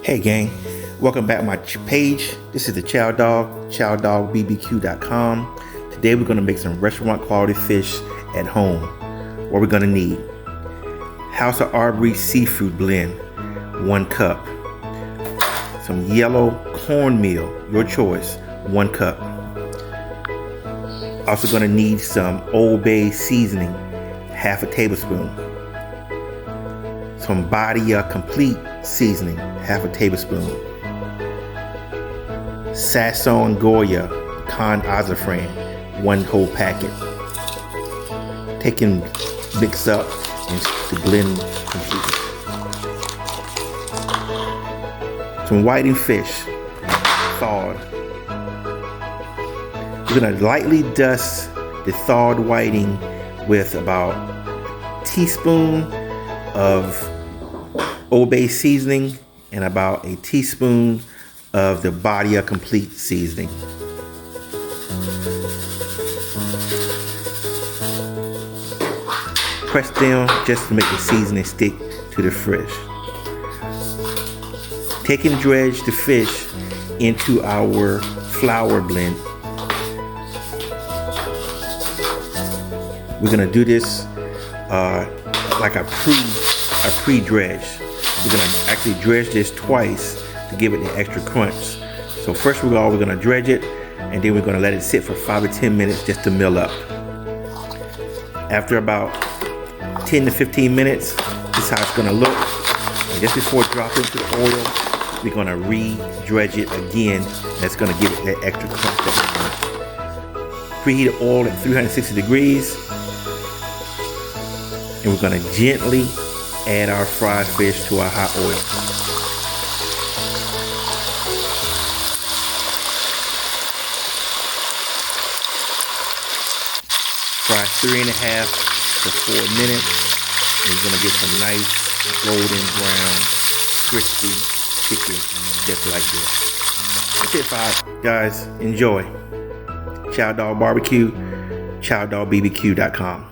Hey gang, welcome back to my page. This is the Chow Dog, chowdogbbq.com. Today we're going to make some restaurant quality fish at home. What we're going to need: House of Autry seafood blend, 1 cup. Some yellow cornmeal, your choice, 1 cup. Also going to need some Old Bay seasoning, 1/2 tablespoon. Some Badia complete seasoning, 1/2 tablespoon. Sazon Goya canned azafran, 1 whole packet. Take and mix up and to blend completely. Some whiting fish, thawed. We're gonna lightly dust the thawed whiting with about a teaspoon of Old Bay seasoning and about a teaspoon of the Badia complete seasoning. Press down just to make the seasoning stick to the fish. Take and dredge the fish into our flour blend. We're gonna do this like a pre-dredge. We're gonna actually dredge this twice to give it the extra crunch. So first we're gonna dredge it, and then we're gonna let it sit for 5 to 10 minutes just to mill up. After about 10 to 15 minutes, this is how it's gonna look. And just before dropping into the oil, we're gonna re-dredge it again. That's gonna give it that extra crunch that we want. Preheat the oil at 360 degrees. And we're gonna gently add our fried fish to our hot oil. Fry 3.5 to 4 minutes. And you're gonna get some nice golden brown, crispy chicken just like this. That's it, guys. Enjoy. Chow Dog Barbecue, chowdogbbq.com.